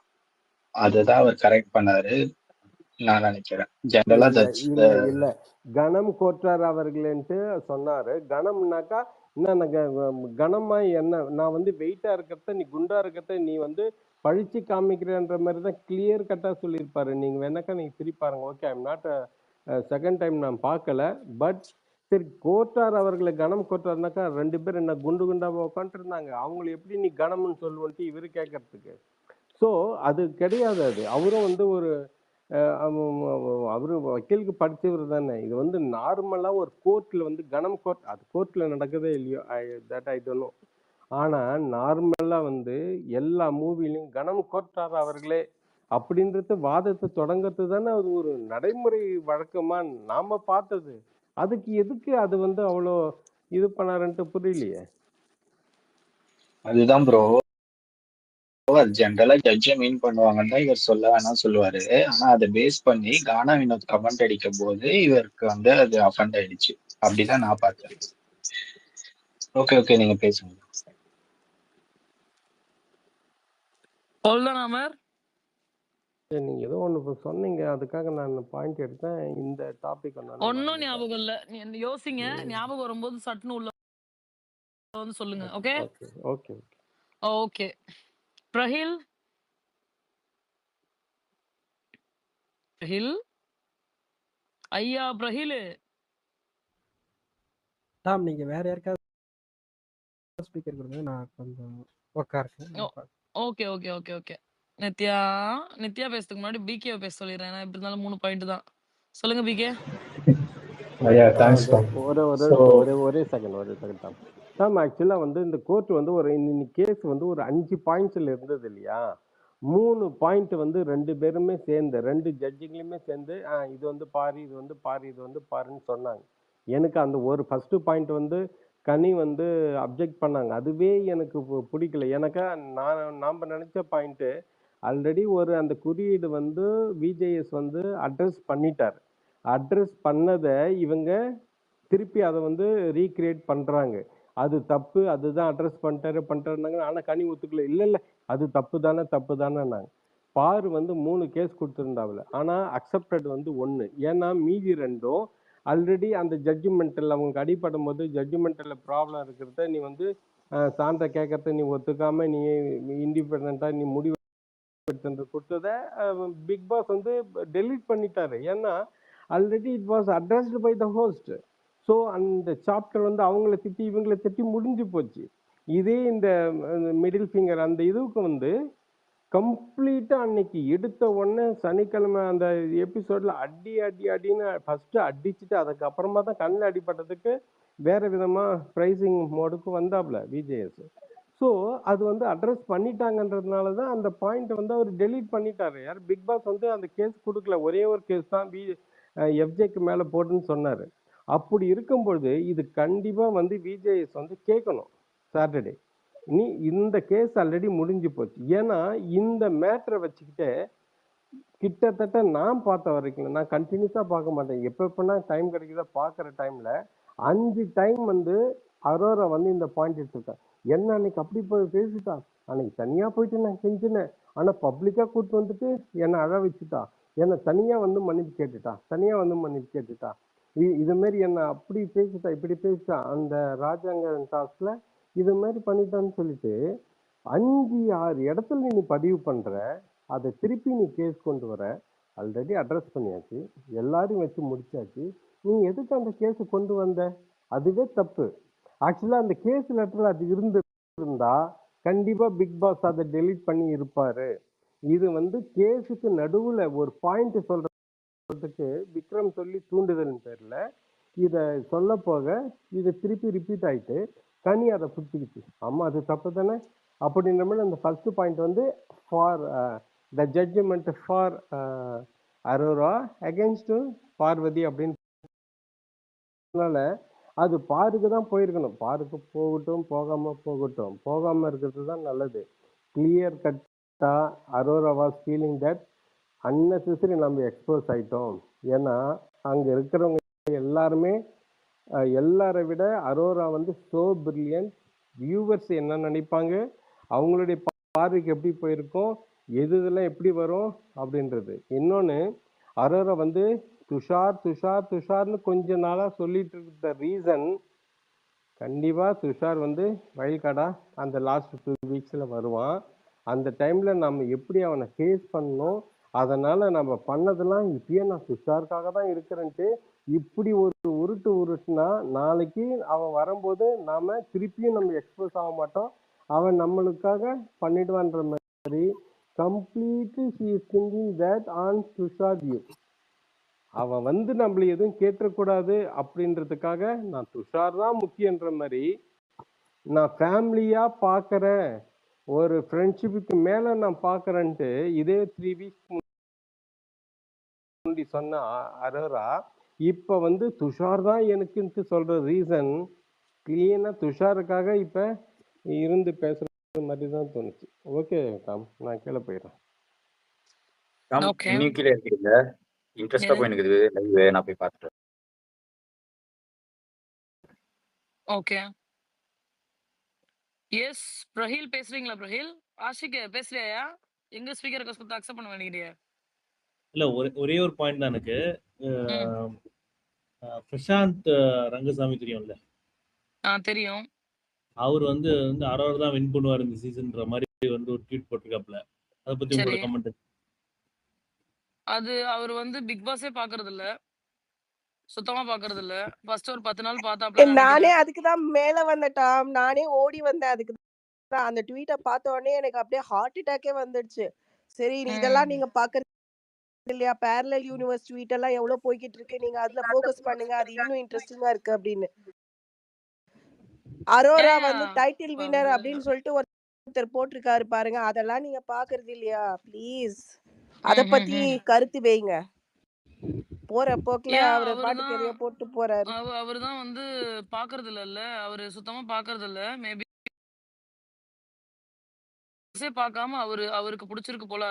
அதுதான் அவர் கரெக்ட் பண்ணாரு நான் நினைக்கிறேன். ஜென்ரலா இல்ல ஜட்ஜ் இல்ல இல்ல கணம் கோட்டார் அவர்கள்ன்ட்டு சொன்னாரு. கணம்னாக்கா என்ன கணமா என்ன, நான் வந்து வெயிட்டா இருக்கிறத நீ குண்டா இருக்கிறத நீ வந்து பழிச்சு காமிக்கிறன்ற மாதிரி தான் கிளியர் கட்டா சொல்லியிருப்பாரு. நீங்க வேணாக்கா நீங்க திருப்பி பாருங்க. Okay, I'm not second time நான் பார்க்கல. பட் சரி, கோட்டார் அவர்களை கணம் கோட்டார்னாக்கா 2 பேர் என்ன குண்டு குண்டாக உட்காந்துட்டு இருந்தாங்க, அவங்களை எப்படி நீ கணம்னு சொல்லுவன்ட்டு இவரு கேட்கறதுக்கு. ஸோ அது கிடையாது. அது அவரும் வந்து ஒரு அவரு வக்கீலுக்கு படிச்சவர் தானே. இது வந்து நார்மலா ஒரு கோர்ட்ல வந்து கணம் கோர்ட், அது கோர்ட்ல நடக்குதே இல்லையோ தட் ஐ டோன்ட் நோ. ஆனா நார்மலா வந்து எல்லா மூவிலையும் கணம் கோட்டார் அவர்களே அப்படின்றது வாதத்தை தொடங்கிறது தானே அது ஒரு நடைமுறை வழக்கமா நாம பார்த்தது. அதுக்கு எதுக்கு அது வந்து அவ்வளோ இது பண்ணாருன்ட்டு புரியலையே. அதுதான் ப்ரோ, ஜென்ரலா ஜட்ஜ மீன் பண்ணுவாங்கன்னு தான் இவர் சொல்ல வேணாம் சொல்லுவாரு. ஆனா அதை பேஸ் பண்ணி கானா வினோத் கமெண்ட் அடிக்கும் போது இவருக்கு வந்து அது அஃபண்ட் ஆயிடுச்சு. அப்படிதான் நான் பார்த்தேன். ஓகே ஓகே, நீங்க பேசுங்க. அவ்வளவுதான் அமர். நீங்க ஏதோ ஒண்ணு சொன்னீங்க, அதுக்காக நான் பாயிண்ட் எடுத்தேன். இந்த டாபிக் ஒன்னும் ஞாபகம் இல்ல. நீ யோசிங்க, ஞாபகம் வரும்போது சட்டுன்னு உள்ள வந்து சொல்லுங்க. Okay okay okay. பிரஹில் பிரஹில் ஐயா பிரஹில், டாம் நீங்க வேற யாருக்காவது ஸ்பீக்கர் கொடுங்க, நான் கொஞ்சம் உட்காருக்கேன். Okay okay okay okay. Nithya Nithya பேசுறதுக்கு முன்னாடி பிகே பேச சொல்லிடுறேன். ஏன்னா இப்படி இருந்தாலும் 3 பாயிண்ட் தான். சொல்லுங்க பிகே. ஒரே செகண்ட் டாம். ஆக்சுவலா வந்து இந்த கோர்ட் வந்து ஒரு கேஸ் வந்து ஒரு 5 பாயிண்ட்ஸ்ல இருந்தது இல்லையா? 3 பாயிண்ட் வந்து 2 பேருமே சேர்ந்து 2 ஜட்ஜிங்களுமே சேர்ந்து இது வந்து பாரு, இது வந்து பாரு, இது வந்து பாருன்னு சொன்னாங்க. எனக்கு அந்த ஒரு ஃபர்ஸ்ட் பாயிண்ட் வந்து கனி வந்து அப்ஜெக்ட் பண்ணாங்க. அதுவே எனக்கு பிடிக்கல. எனக்கா நாம நினைச்ச பாயிண்ட் ஆல்ரெடி அந்த குறியீடு வந்து விஜேஎஸ் வந்து அட்ரஸ் பண்ணிட்டார். அட்ரஸ் பண்ணதை இவங்க திருப்பி அதை வந்து ரீக்ரியேட் பண்றாங்க. அது தப்பு, அதுதான் அட்ரஸ் பண்ணிட்டாருனாங்க. ஆனா கனி ஒத்துக்கல. இல்ல அது தப்பு தானே நாங்க. பாரு வந்து 3 கேஸ் கொடுத்துருந்தாவில், ஆனா அக்செப்டட் வந்து 1. ஏன்னா மீதி 2ம் ஆல்ரெடி அந்த ஜட்ஜ்மெண்டல் அவங்க அடிபடும் போது ஜட்ஜ்மெண்டல் ப்ராப்ளம் இருக்கிறத நீ வந்து சான்றை கேட்கறத நீ ஒத்துக்காம நீ இண்டிபெண்டா நீ முடிவு கொடுத்தத பிக் பாஸ் வந்து டெலீட் பண்ணிட்டாரு. ஏன்னா already it was addressed by the host. So அந்த சாப்டர் வந்து அவங்கள திட்டி இவங்களை திட்டி முடிஞ்சு போச்சு. இதே இந்த மிடில் ஃபிங்கர் அந்த இதுக்கு வந்து கம்ப்ளீட்டா அன்னைக்கு எடுத்த உடனே சனிக்கிழமை அந்த எபிசோட்ல அடின்னு ஃபர்ஸ்ட் அடிச்சுட்டு அதுக்கப்புறமா தான் கண்ணில் அடிபட்டதுக்கு வேற விதமா பிரைசிங் மோடுக்கு வந்தாப்ல விஜேஎஸ். ஸோ அது வந்து அட்ரஸ் பண்ணிட்டாங்கன்றதுனால தான் அந்த பாயிண்ட் வந்து அவர் டெலீட் பண்ணிட்டாரு. யார் பிக் பாஸ் வந்து அந்த கேஸ் கொடுக்கல. ஒரே ஒரு கேஸ் தான் எஃப்ஜேக்கு மேலே போட்டுன்னு சொன்னார். அப்படி இருக்கும்பொழுது இது கண்டிப்பா வந்து விஜேஎஸ் வந்து கேட்கணும் சாட்டர்டே. நீ இந்த கேஸ் ஆல்ரெடி முடிஞ்சு போச்சு. ஏன்னா இந்த மேட்டரை வச்சுக்கிட்டு கிட்டத்தட்ட நான் பார்த்த வரைக்கும், நான் கண்டினியூஸா பார்க்க மாட்டேன், எப்பப்பனா டைம் கிடைக்குதா பார்க்குற டைம்ல 5 டைம் வந்து அரோரா வந்து இந்த பாயிண்ட் எடுத்துருக்கேன். என்ன அன்னைக்கு அப்படி போய் பேசிட்டா, அன்னைக்கு தனியா போயிட்டு நான் செஞ்சினேன், ஆனா பப்ளிக்கா கூப்பிட்டு வந்துட்டு என்னை அழ வச்சுட்டா, என்னை தனியா வந்து மன்னிப்பு கேட்டுட்டா, இது மாதிரி என்ன அப்படி பேசிட்டா இப்படி பேசிட்டா, அந்த ராஜாங்க டாஸ்க்ல இது மாதிரி பண்ணிட்டான்னு சொல்லிட்டு 5-6 இடத்துல நீ பதிவு பண்ற. அதை திருப்பி நீ கேஸ் கொண்டு வர. ஆல்ரெடி அட்ரஸ் பண்ணியாச்சு, எல்லாரையும் வச்சு முடிச்சாச்சு. நீ எதுக்கு அந்த கேஸ் கொண்டு வந்த? அதுவே தப்பு. ஆக்சுவலா அந்த கேஸ் லெட்டர்ல அது இருந்தா கண்டிப்பா பிக் பாஸ் அதை டெலீட் பண்ணி இருப்பாரு. இது வந்து கேஸுக்கு நடுவுல ஒரு பாயிண்ட் சொல்றதுக்கு விக்ரம் சொல்லி தூண்டுதல் பேர்ல இத சொல்ல போக இது திருப்பி ரிப்பீட் ஆயிட்டு கனி அதை பிடிச்சிக்கிச்சு. ஆமா அது தப்பு தானே அப்படின்ற மாதிரி அந்த ஃபர்ஸ்ட் பாயிண்ட் வந்து for the judgment for Aurora against Parvathi அப்படின்னு. அது பாருக்கு தான் போயிருக்கணும். பாருக்கு போகாம இருக்கிறது தான் நல்லது. கிளியர் கட்டா Aurora was feeling that unnecessary நம்ம எக்ஸ்போஸ் ஆயிட்டோம். ஏன்னா அங்க இருக்கிறவங்க எல்லாருமே எல்லாரை விட அரோரா வந்து சோ பிரில்லியன்ட். வியூவர்ஸ் என்ன நினைப்பாங்க, அவங்களுடைய பார்வைக்கு எப்படி போயிருக்கோம், இதெல்லாம் எப்படி வரும் அப்படின்றது. இன்னொன்று, அரோரா வந்து துஷார்னு கொஞ்ச நாளா சொல்லிட்டு இருந்த ரீசன் கண்டிப்பா துஷார் வந்து வைல்ட் கார்டா அந்த லாஸ்ட் 2 வீக்ஸ்ல வருவான். அந்த டைம்ல நம்ம எப்படி அவனை ஃபேஸ் பண்ணணும், அதனால நம்ம பண்ணதெல்லாம் இப்பயே நான் துஷாருக்காக தான் இருக்கிறேன்ட்டு இப்படி ஒரு உருட்டுனா நாளைக்கு அவன் வரும்போது நாம திருப்பியும் நம்ம எக்ஸ்போஸ் ஆக மாட்டோம். அவன் நம்மளுக்காக பண்ணிடுவான்ற மாதிரி completely she is thinking that on Tushar view. அவன் வந்து நம்மள எதுவும் கேட்டக்கூடாது அப்படின்றதுக்காக நான் துஷார் தான் முக்கியன்ற மாதிரி நான் ஃபேமிலியா பார்க்கறேன், ஒரு ஃப்ரெண்ட்ஷிப்புக்கு மேல நான் பார்க்கறேன்ட்டு இதே 3 வீக்ஸ் முன்னாடி சொன்ன அரோரா இப்ப வந்து துஷார் தான் எனக்குன்ட்டு சொல்ற ரீசன் கிளீனா துஷாருக்காக இப்ப இருந்து பேசுற மாதிரி தான் தோணுச்சு. ஓகே டாம், நான் கீழே போயிடுறேன். Tom okay. இன்னும் கீழே இருக்கீங்க, இன்ட்ரெஸ்டா போய் இருக்குது லைவ், நான் போய் பார்த்துட்டேன். ஓகே. எஸ் பிரஹில் பேசுறீங்களா? பிரஹில் ஆஷிக் பேசுறியா? எங்க ஸ்பீக்கர் ரெக்வெஸ்ட் கொடுத்து அக்செப்ட் பண்ண வேண்டியறியா? இல்ல ஒரே ஒரு பாயிண்ட் தான் எனக்கு. பிரசாந்த் ரங்கசாமி தெரியும்ல, தெரியும். அவர் வந்து அரோரா தான் வின் பண்ணுவார் இந்த சீசன்ற மாதிரி வந்து ஒரு ட்வீட் போட்டிருக்காப்ல. அதை பத்தி உங்களோட சரி. கமெண்ட்? அது அவர் வந்து பிக் பாஸே பாக்குறது இல்ல, சுத்தமா பாக்குறது இல்ல. ஃபர்ஸ்ட் ஒரு 10 நாள் பார்த்தாப்ல நானே நினைக்கிறேன். அதுக்கு தான் மேல வந்தேன். நானே ஓடி வந்தேன் அதுக்கு தான். அந்த ட்வீட்டை பார்த்த உடனே எனக்கு அப்படியே ஹார்ட் அட்டாக்கே வந்துடுச்சு. சரி இதெல்லாம் நீங்க பாக்குறது இல்லையா, பேரலல் யூனிவர்ஸ் ட்வீட் எல்லாம் எவ்வளவு போய்கிட்டு இருக்கு, நீங்க அதுல ஃபோக்கஸ் பண்ணுங்க, அது இன்னும் இன்ட்ரெஸ்டிங்கா இருக்கு அப்படின்னு. அரோரா வந்து டைட்டில் வின்னர் அப்படின்னு சொல்லிட்டு ஒருத்தர் போட்டிருக்காரு பாருங்க, அதெல்லாம் நீங்க பாக்குறது இல்லையா? ப்ளீஸ் அத பத்தி கருத்து வைங்க. போற போக்குல ஏன் அவரு அவரு பாட்டுக்கு தான் எதையோ போட்டு போறாரு. அவரு தான் வந்து பாக்குறது இல்லல்ல. அவரு சுத்தமா பாக்குறது இல்ல. மேபி பார்க்காம அவருக்கு புடிச்சிருக்கு போல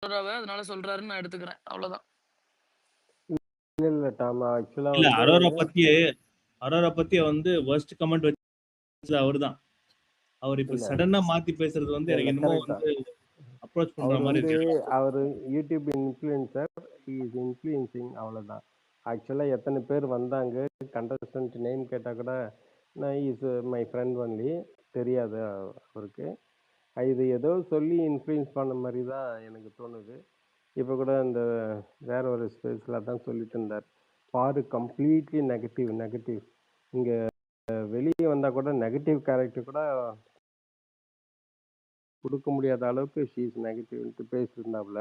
அரோராவ. அதனால சொல்றாருன்னு நான் எடுத்துக்கிறேன். அவ்வளவுதான். இல்ல டாம். ஆக்சுவலா இல்ல வந்து அரோரா பத்தி வந்து worst comment வச்சது அவர்தான். அவர் இப்ப இல்ல சடனா மாத்தி பேசுறது வந்து இல்ல எனக்கு என்னமோ கரெக்ட் தான். வந்து அப்ரோச் பண்ற அவர் மாதிரி வந்து இருக்கு. அவர் YouTube influencer, he is influencing, அவ்வளோதான். ஆக்சுவலாக எத்தனை பேர் வந்தாங்க, கண்டஸ்டன்ட் நேம் கேட்டால் கூட நான் இஸ் மை ஃப்ரெண்ட் ஒன்லி, தெரியாது அவருக்கு. இது ஏதோ சொல்லி இன்ஃப்ளூயன்ஸ் பண்ண மாதிரி தான் எனக்கு தோணுது. இப்போ கூட இந்த வேற ஒரு ஸ்பேஸில் தான் சொல்லிட்டு இருந்தார், பாரு கம்ப்ளீட்லி நெகட்டிவ். இங்கே வெளியே வந்தால் கூட நெகட்டிவ் கேரக்டர் கூட கொடுக்க முடியாத அளவுக்கு ஷீஸ் நெகட்டிவ்ன்ட்டு பேசியிருந்தாப்புல.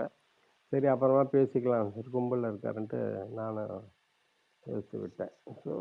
சரி அப்புறமா பேசிக்கலாம், கும்பலில் இருக்காருன்ட்டு நானும் யோசிச்சு விட்டேன். ஸோ